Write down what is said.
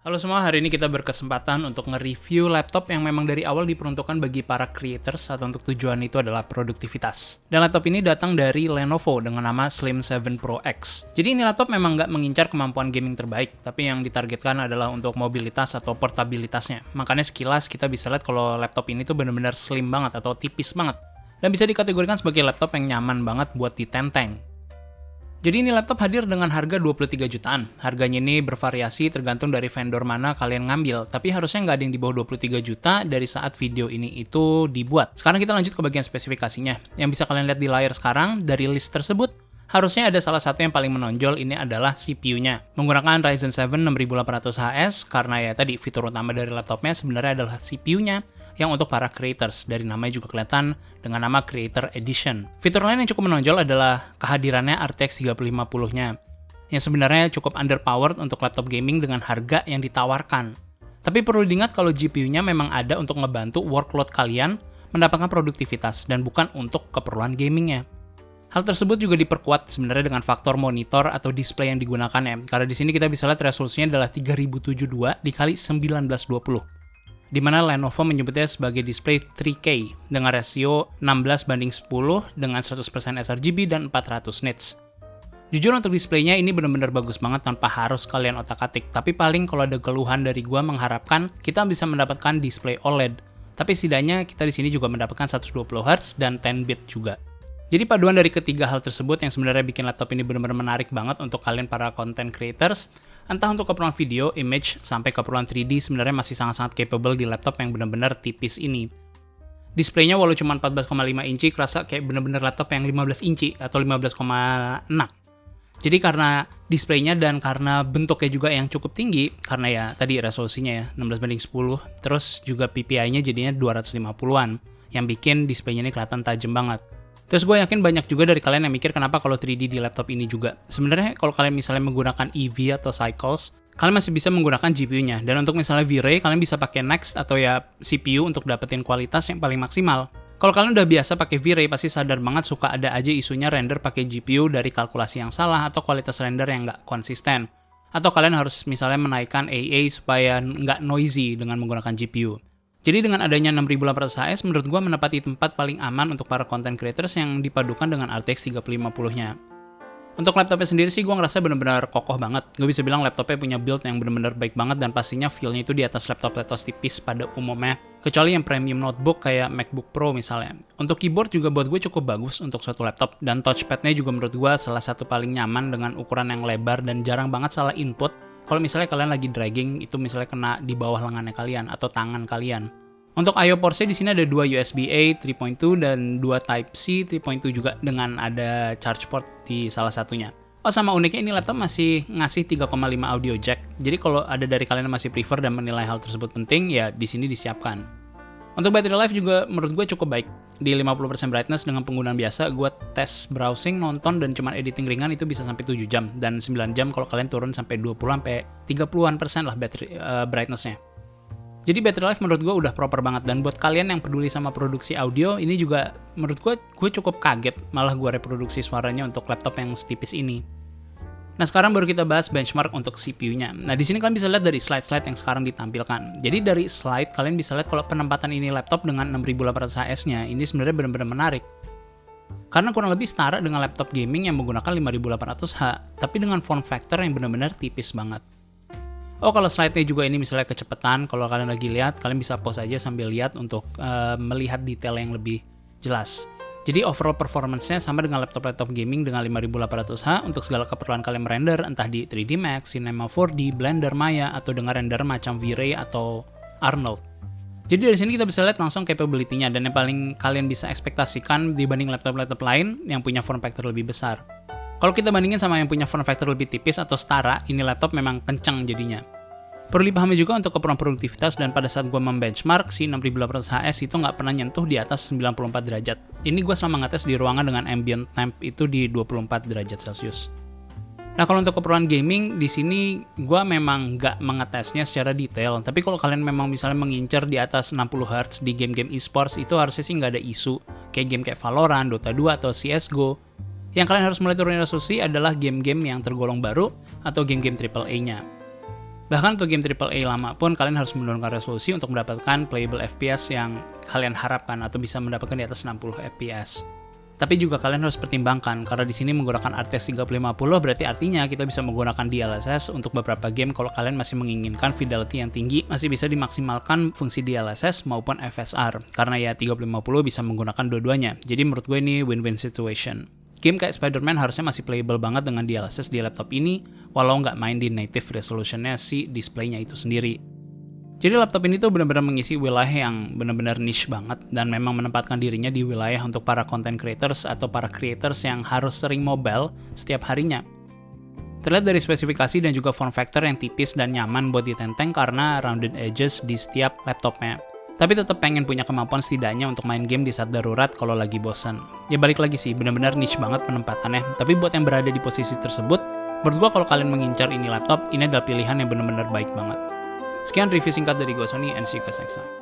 Halo semua, hari ini kita berkesempatan untuk nge-review laptop yang memang dari awal diperuntukkan bagi para creators atau untuk tujuan itu adalah produktivitas. Dan laptop ini datang dari Lenovo dengan nama Slim 7 Pro X. Jadi ini laptop memang nggak mengincar kemampuan gaming terbaik, tapi yang ditargetkan adalah untuk mobilitas atau portabilitasnya. Makanya sekilas kita bisa lihat kalau laptop ini tuh benar-benar slim banget atau tipis banget. Dan bisa dikategorikan sebagai laptop yang nyaman banget buat ditenteng. Jadi ini laptop hadir dengan harga 23 jutaan. Harganya ini bervariasi tergantung dari vendor mana kalian ngambil. Tapi harusnya nggak ada yang di bawah 23 juta dari saat video ini itu dibuat. Sekarang kita lanjut ke bagian spesifikasinya. Yang bisa kalian lihat di layar sekarang, dari list tersebut, harusnya ada salah satu yang paling menonjol, ini adalah CPU-nya. Menggunakan Ryzen 7 6800HS, karena ya tadi fitur utama dari laptopnya sebenarnya adalah CPU-nya, yang untuk para creators, dari namanya juga kelihatan dengan nama Creator Edition. Fitur lain yang cukup menonjol adalah kehadirannya RTX 3050-nya, yang sebenarnya cukup underpowered untuk laptop gaming dengan harga yang ditawarkan. Tapi perlu diingat kalau GPU-nya memang ada untuk ngebantu workload kalian mendapatkan produktivitas dan bukan untuk keperluan gamingnya. Hal tersebut juga diperkuat sebenarnya dengan faktor monitor atau display yang digunakan ya. Karena di sini kita bisa lihat resolusinya adalah 3072 dikali 1920. Di mana Lenovo menyebutnya sebagai display 3K dengan rasio 16:10 dengan 100% sRGB dan 400 nits. Jujur untuk displaynya ini benar-benar bagus banget tanpa harus kalian otak-atik. Tapi paling kalau ada keluhan dari gua mengharapkan kita bisa mendapatkan display OLED. Tapi setidaknya kita di sini juga mendapatkan 120 Hz dan 10 bit juga. Jadi paduan dari ketiga hal tersebut yang sebenarnya bikin laptop ini benar-benar menarik banget untuk kalian para content creators. Entah untuk keperluan video, image, sampai keperluan 3D sebenarnya masih sangat-sangat capable di laptop yang benar-benar tipis ini. Displaynya walau cuma 14,5 inci, kerasa kayak benar-benar laptop yang 15 inci atau 15,6. Jadi karena displaynya dan karena bentuknya juga yang cukup tinggi, karena ya tadi resolusinya ya 16:10, terus juga PPI-nya jadinya 250-an, yang bikin displaynya ini kelihatan tajam banget. Terus gue yakin banyak juga dari kalian yang mikir kenapa kalau 3D di laptop ini juga. Sebenarnya kalau kalian misalnya menggunakan EV atau Cycles, kalian masih bisa menggunakan GPU-nya. Dan untuk misalnya V-Ray, kalian bisa pakai Next atau ya CPU untuk dapetin kualitas yang paling maksimal. Kalau kalian udah biasa pakai V-Ray, pasti sadar banget suka ada aja isunya render pakai GPU dari kalkulasi yang salah atau kualitas render yang nggak konsisten. Atau kalian harus misalnya menaikkan AA supaya nggak noisy dengan menggunakan GPU. Jadi dengan adanya 6800HS, menurut gue menempati tempat paling aman untuk para content creators yang dipadukan dengan RTX 3050-nya. Untuk laptopnya sendiri sih gue ngerasa benar-benar kokoh banget. Gue bisa bilang laptopnya punya build yang benar-benar baik banget dan pastinya feel-nya itu di atas laptop-laptop tipis pada umumnya. Kecuali yang premium notebook kayak MacBook Pro misalnya. Untuk keyboard juga buat gue cukup bagus untuk suatu laptop. Dan touchpad-nya juga menurut gue salah satu paling nyaman dengan ukuran yang lebar dan jarang banget salah input. Kalau misalnya kalian lagi dragging, itu misalnya kena di bawah lengannya kalian atau tangan kalian. Untuk I/O portnya di sini ada 2 USB-A 3.2 dan 2 Type-C 3.2 juga dengan ada charge port di salah satunya. Oh, sama uniknya ini laptop masih ngasih 3,5 audio jack. Jadi kalau ada dari kalian yang masih prefer dan menilai hal tersebut penting, ya di sini disiapkan. Untuk battery life juga menurut gue cukup baik. Di 50% brightness dengan penggunaan biasa, gue tes browsing, nonton, dan cuman editing ringan itu bisa sampai 7 jam. Dan 9 jam kalau kalian turun sampai 20-30% lah battery brightness-nya. Jadi battery life menurut gue udah proper banget. Dan buat kalian yang peduli sama produksi audio, ini juga menurut gue cukup kaget. Malah gue reproduksi suaranya untuk laptop yang setipis ini. Nah sekarang baru kita bahas benchmark untuk CPU-nya. Nah di sini kalian bisa lihat dari slide-slide yang sekarang ditampilkan. Jadi dari slide kalian bisa lihat kalau penempatan ini laptop dengan 6800HS-nya ini sebenarnya benar-benar menarik. Karena kurang lebih setara dengan laptop gaming yang menggunakan 5800H, tapi dengan form factor yang benar-benar tipis banget. Oh kalau slide-nya juga ini misalnya kecepatan, kalau kalian lagi lihat, kalian bisa pause aja sambil lihat untuk melihat detail yang lebih jelas. Jadi overall performance-nya sama dengan laptop-laptop gaming dengan 5800H untuk segala keperluan kalian merender, entah di 3D Max, Cinema 4D, Blender, Maya, atau dengan render macam V-Ray atau Arnold. Jadi dari sini kita bisa lihat langsung capability-nya, dan yang paling kalian bisa ekspektasikan dibanding laptop-laptop lain yang punya form factor lebih besar. Kalau kita bandingin sama yang punya form factor lebih tipis atau setara, ini laptop memang kencang jadinya. Perlu dipahami juga untuk keperluan produktivitas, dan pada saat gue membenchmark, si 6800HS itu nggak pernah nyentuh di atas 94 derajat. Ini gue selama ngetes di ruangan dengan ambient temp itu di 24 derajat Celcius. Nah kalau untuk keperluan gaming, di sini gue memang nggak mengetesnya secara detail. Tapi kalau kalian memang misalnya mengincar di atas 60 Hz di game-game esports, itu harusnya sih nggak ada isu. Kayak game kayak Valorant, Dota 2, atau CSGO. Yang kalian harus mulai turunin resolusi adalah game-game yang tergolong baru atau game-game AAA-nya. Bahkan untuk game AAA lama pun kalian harus menurunkan resolusi untuk mendapatkan playable FPS yang kalian harapkan atau bisa mendapatkan di atas 60 FPS. Tapi juga kalian harus pertimbangkan karena di sini menggunakan RTX 3050 berarti artinya kita bisa menggunakan DLSS untuk beberapa game kalau kalian masih menginginkan fidelity yang tinggi, masih bisa dimaksimalkan fungsi DLSS maupun FSR karena ya 3050 bisa menggunakan dua-duanya. Jadi menurut gue ini win-win situation. Game kayak Spider-Man harusnya masih playable banget dengan DLSS di laptop ini walau nggak main di native resolutionnya si displaynya itu sendiri. Jadi laptop ini tuh benar-benar mengisi wilayah yang benar-benar niche banget dan memang menempatkan dirinya di wilayah untuk para content creators atau para creators yang harus sering mobile setiap harinya. Terlihat dari spesifikasi dan juga form factor yang tipis dan nyaman buat ditenteng karena rounded edges di setiap laptopnya. Tapi tetap pengen punya kemampuan setidaknya untuk main game di saat darurat kalau lagi bosan. Ya balik lagi sih, benar-benar niche banget penempatannya. Tapi buat yang berada di posisi tersebut, menurut gua kalau kalian mengincar ini laptop, ini adalah pilihan yang benar-benar baik banget. Sekian review singkat dari gue, Sony, and see you guys next time.